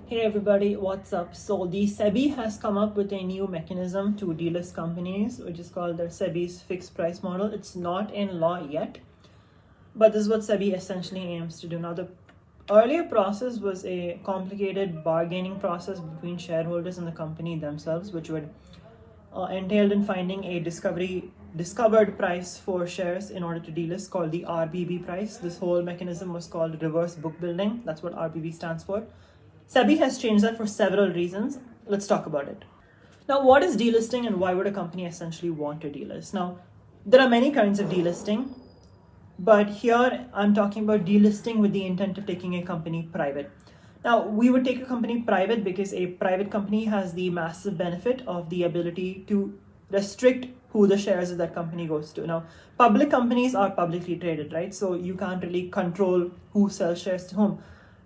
Hey everybody, what's up? So the SEBI has come up with a new mechanism to delist companies, which is called the SEBI's fixed price model. It's not in law yet, but this is what SEBI essentially aims to do. Now, the earlier process was a complicated bargaining process between shareholders and the company themselves, which would entailed in finding a discovered price for shares in order to delist called the RBB price. This whole mechanism was called reverse book building. That's what RBB stands for. SEBI has changed that for several reasons. Let's talk about it. Now, what is delisting and why would a company essentially want to delist? Now, there are many kinds of delisting, but here I'm talking about delisting with the intent of taking a company private. Now, we would take a company private because a private company has the massive benefit of the ability to restrict who the shares of that company goes to. Now, public companies are publicly traded, right? So you can't really control who sells shares to whom.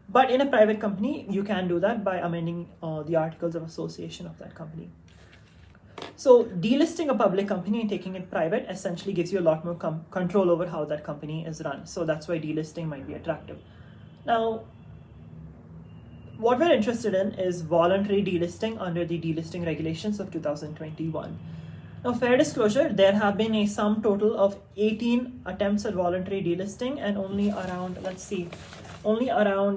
But in a private company, you can do that by amending the articles of association of that company. So delisting a public company and taking it private essentially gives you a lot more control over how that company is run. So that's why delisting might be attractive. Now, what we're interested in is voluntary delisting under the delisting regulations of 2021. Now, fair disclosure, there have been a sum total of 18 attempts at voluntary delisting, and only around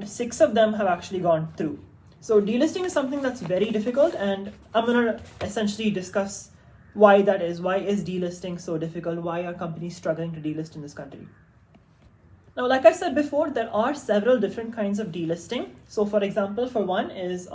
6 of them have actually gone through. So delisting is something that's very difficult, and I'm going to essentially discuss why that is. Why is delisting so difficult? Why are companies struggling to delist in this country? Now, like I said before, there are several different kinds of delisting. So for example, for one is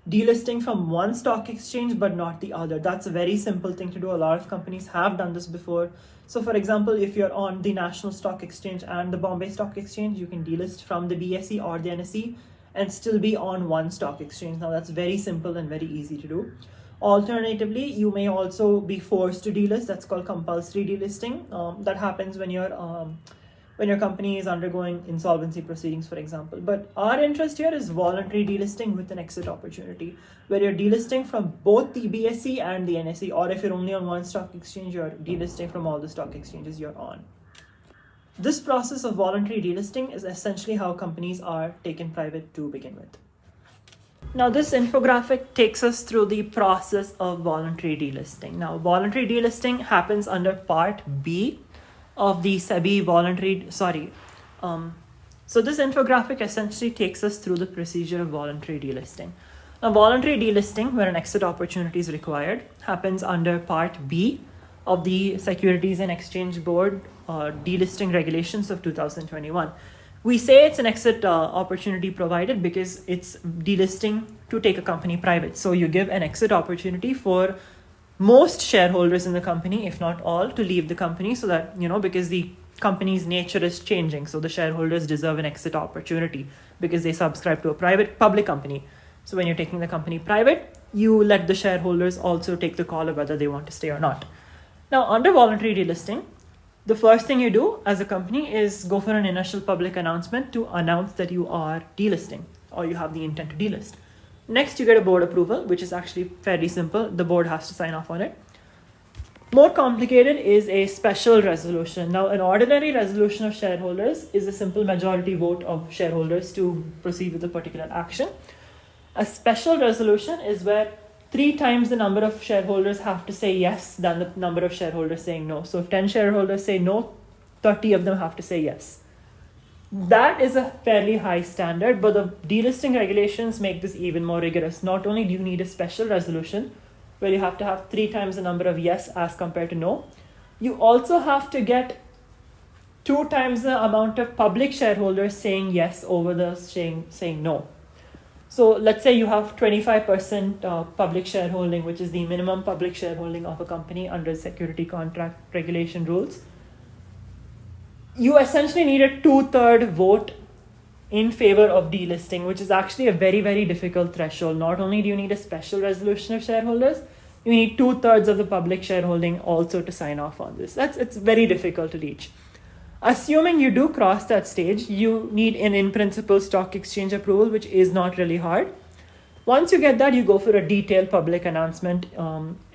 delisting from one stock exchange but not the other. That's a very simple thing to do. A lot of companies have done this before. So for example, if you're on the National Stock Exchange and the Bombay Stock Exchange, you can delist from the BSE or the NSE and still be on one stock exchange. Now, that's very simple and very easy to do. Alternatively, you may also be forced to delist. That's called compulsory delisting. That happens when your company is undergoing insolvency proceedings, for example. But our interest here is voluntary delisting with an exit opportunity, where you're delisting from both the BSE and the NSE, or if you're only on one stock exchange, you're delisting from all the stock exchanges you're on. This process of voluntary delisting is essentially how companies are taken private to begin with. Now, this infographic takes us through the process of voluntary delisting. Now, voluntary delisting happens under Part B of the SEBI so this infographic essentially takes us through the procedure of voluntary delisting. Now, voluntary delisting, where an exit opportunity is required, happens under Part B of the Securities and Exchange Board delisting regulations of 2021. We say it's an exit opportunity provided because it's delisting to take a company private. So you give an exit opportunity for most shareholders in the company, if not all, to leave the company, so that, because the company's nature is changing. So the shareholders deserve an exit opportunity because they subscribe to a public company. So when you're taking the company private, you let the shareholders also take the call of whether they want to stay or not. Now, under voluntary delisting, the first thing you do as a company is go for an initial public announcement to announce that you are delisting or you have the intent to delist. Next, you get a board approval, which is actually fairly simple. The board has to sign off on it. More complicated is a special resolution. Now, an ordinary resolution of shareholders is a simple majority vote of shareholders to proceed with a particular action. A special resolution is where 3 times the number of shareholders have to say yes than the number of shareholders saying no. So if 10 shareholders say no, 30 of them have to say yes. That is a fairly high standard, but the delisting regulations make this even more rigorous. Not only do you need a special resolution where you have to have 3 times the number of yes as compared to no, you also have to get 2 times the amount of public shareholders saying yes over the saying no. So let's say you have 25% public shareholding, which is the minimum public shareholding of a company under security contract regulation rules. You essentially need a 2/3 vote in favor of delisting, which is actually a very, very difficult threshold. Not only do you need a special resolution of shareholders, you need 2/3 of the public shareholding also to sign off on this. It's very difficult to reach. Assuming you do cross that stage, you need an in-principle stock exchange approval, which is not really hard. Once you get that, you go for a detailed public announcement.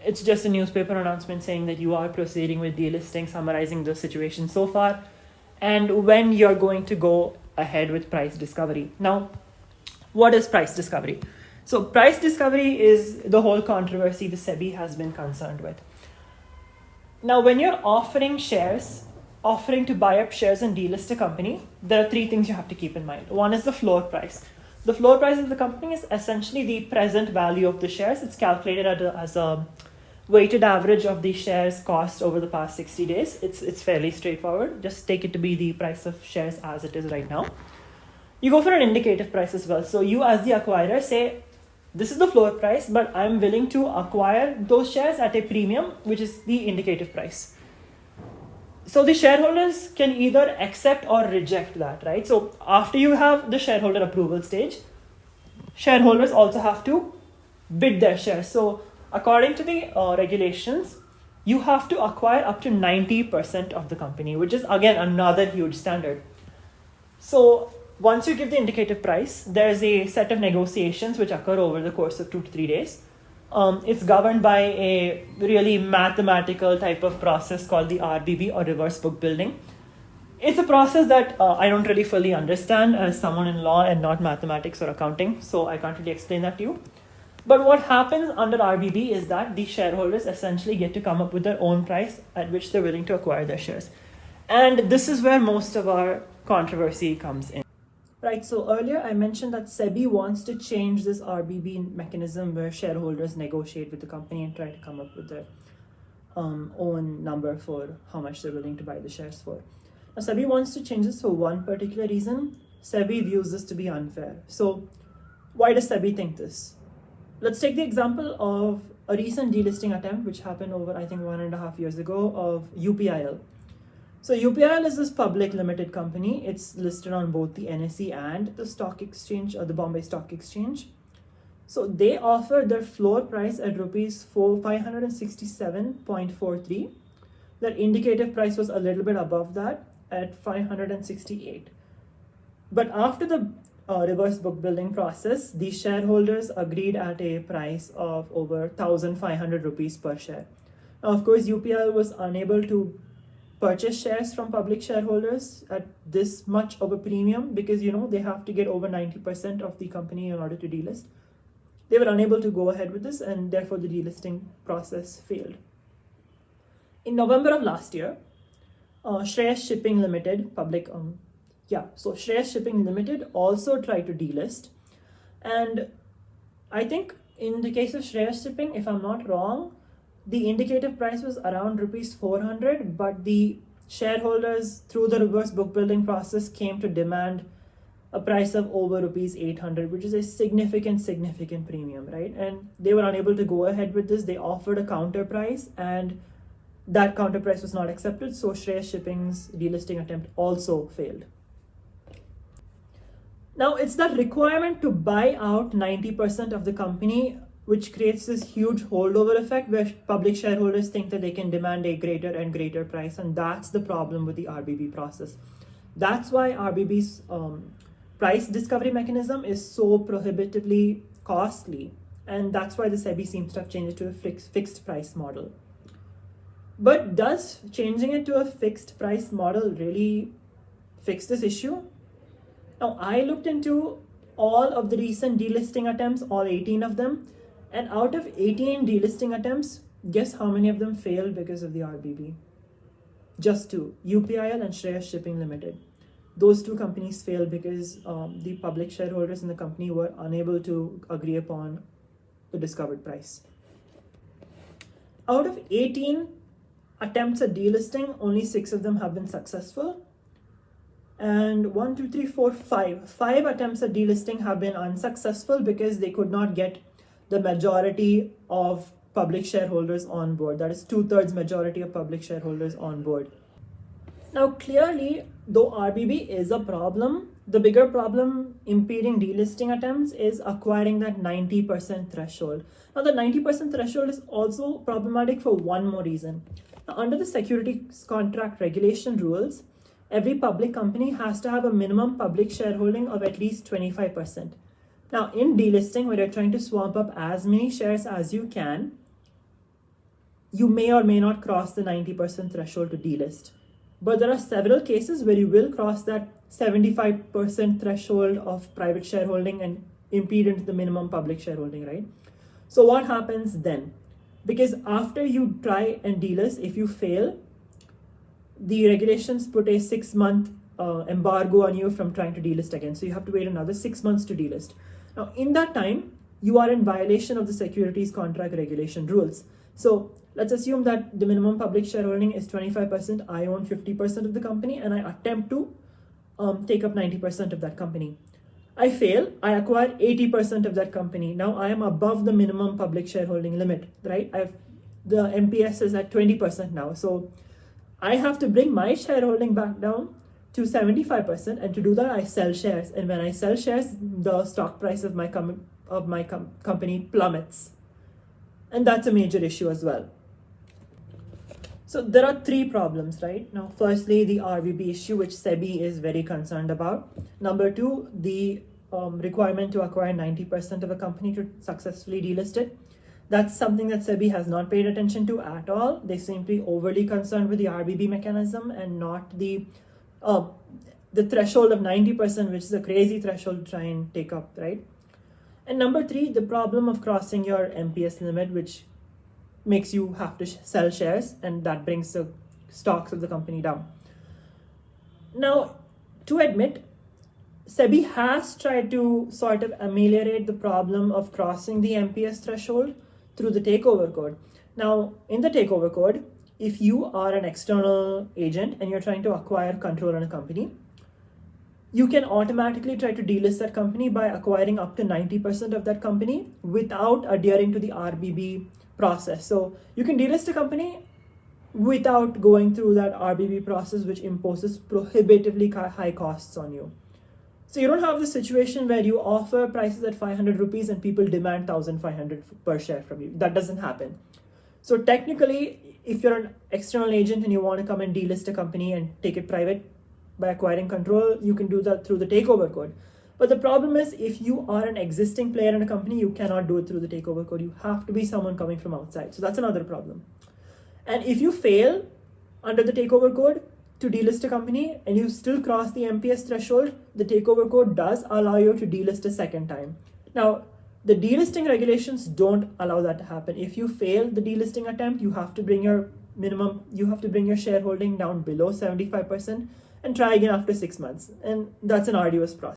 It's just a newspaper announcement saying that you are proceeding with delisting, summarizing the situation so far, and when you're going to go ahead with price discovery. Now, What is price discovery? So price discovery is the whole controversy the SEBI has been concerned with. Now, when you're offering to buy up shares and delist a company, there are three things you have to keep in mind. One is the floor price. The floor price of the company is essentially the present value of the shares. It's calculated as a weighted average of the shares cost over the past 60 days. It's fairly straightforward. Just take it to be the price of shares as it is right now. You go for an indicative price as well. So you as the acquirer say, this is the floor price, but I'm willing to acquire those shares at a premium, which is the indicative price. So the shareholders can either accept or reject that, right? So after you have the shareholder approval stage, shareholders also have to bid their shares. So according to the regulations, you have to acquire up to 90% of the company, which is again another huge standard. So once you give the indicative price, there's a set of negotiations which occur over the course of 2 to 3 days. It's governed by a really mathematical type of process called the RBB, or reverse book building. It's a process that I don't really fully understand as someone in law and not mathematics or accounting, so I can't really explain that to you. But what happens under RBB is that the shareholders essentially get to come up with their own price at which they're willing to acquire their shares. And this is where most of our controversy comes in. Right, so earlier I mentioned that SEBI wants to change this RBB mechanism where shareholders negotiate with the company and try to come up with their own number for how much they're willing to buy the shares for. Now, SEBI wants to change this for one particular reason. SEBI views this to be unfair. So why does SEBI think this? Let's take the example of a recent delisting attempt which happened over, I think, 1.5 years ago of UPIL. So UPIL is this public limited company. It's listed on both the NSE and the stock exchange, or the Bombay Stock Exchange. So they offered their floor price at rupees 567.43. Their indicative price was a little bit above that at 568. But after the reverse book building process, the shareholders agreed at a price of over 1,500 rupees per share. Now, of course, UPIL was unable to purchase shares from public shareholders at this much of a premium because, they have to get over 90% of the company in order to delist. They were unable to go ahead with this, and therefore the delisting process failed. In November of last year, Shreyas Shipping Limited, Shreyas Shipping Limited also tried to delist. And I think in the case of Shreyas Shipping, if I'm not wrong, the indicative price was around rupees 400, but the shareholders, through the reverse book building process, came to demand a price of over rupees 800, which is a significant premium, right? And they were unable to go ahead with this. They offered a counter price, and that counter price was not accepted. So Shreyas Shipping's delisting attempt also failed. Now, it's that requirement to buy out 90% of the company which creates this huge holdover effect where public shareholders think that they can demand a greater and greater price. And that's the problem with the RBB process. That's why RBB's price discovery mechanism is so prohibitively costly. And that's why the SEBI seems to have changed it to a fixed price model. But does changing it to a fixed price model really fix this issue? Now, I looked into all of the recent delisting attempts, all 18 of them. And out of 18 delisting attempts, guess how many of them failed because of the RBB? Just 2, UPIL and Shreyas Shipping Limited. Those 2 companies failed because the public shareholders in the company were unable to agree upon the discovered price. Out of 18 attempts at delisting, only 6 of them have been successful. And 5 attempts at delisting have been unsuccessful because they could not get the majority of public shareholders on board. That is 2/3 majority of public shareholders on board. Now, clearly, though RBB is a problem, the bigger problem impeding delisting attempts is acquiring that 90% threshold. Now, the 90% threshold is also problematic for one more reason. Now, under the securities contract regulation rules, every public company has to have a minimum public shareholding of at least 25%. Now, in delisting, where you're trying to swamp up as many shares as you can, you may or may not cross the 90% threshold to delist. But there are several cases where you will cross that 75% threshold of private shareholding and impeded the minimum public shareholding, right? So what happens then? Because after you try and delist, if you fail, the regulations put a 6-month embargo on you from trying to delist again. So you have to wait another 6 months to delist. Now, in that time, you are in violation of the securities contract regulation rules. So let's assume that the minimum public shareholding is 25%. I own 50% of the company, and I attempt to take up 90% of that company. I fail, I acquire 80% of that company. Now I am above the minimum public shareholding limit, right? The MPS is at 20% now. So I have to bring my shareholding back down to 75%, and to do that, I sell shares. And when I sell shares, the stock price of my company plummets, and that's a major issue as well. So there are 3 problems, right? Now, firstly, the RBB issue, which SEBI is very concerned about. Number 2, the requirement to acquire 90% of a company to successfully delist it. That's something that SEBI has not paid attention to at all. They simply overly concerned with the RBB mechanism and not the threshold of 90%, which is a crazy threshold to try and take up, right? And number 3, the problem of crossing your MPS limit, which makes you have to sell shares, and that brings the stocks of the company down. Now, to admit, SEBI has tried to sort of ameliorate the problem of crossing the MPS threshold through the takeover code. Now, in the takeover code, if you are an external agent and you're trying to acquire control on a company, you can automatically try to delist that company by acquiring up to 90% of that company without adhering to the RBB process. So you can delist a company without going through that RBB process, which imposes prohibitively high costs on you. So you don't have the situation where you offer prices at 500 rupees and people demand 1,500 per share from you. That doesn't happen. So technically, if you're an external agent and you want to come and delist a company and take it private by acquiring control, you can do that through the takeover code. But the problem is, if you are an existing player in a company, you cannot do it through the takeover code. You have to be someone coming from outside. So that's another problem. And if you fail under the takeover code to delist a company and you still cross the MPS threshold, the takeover code does allow you to delist a second time. Now, the delisting regulations don't allow that to happen. If you fail the delisting attempt, you have to bring your shareholding down below 75% and try again after 6 months. And that's an arduous process.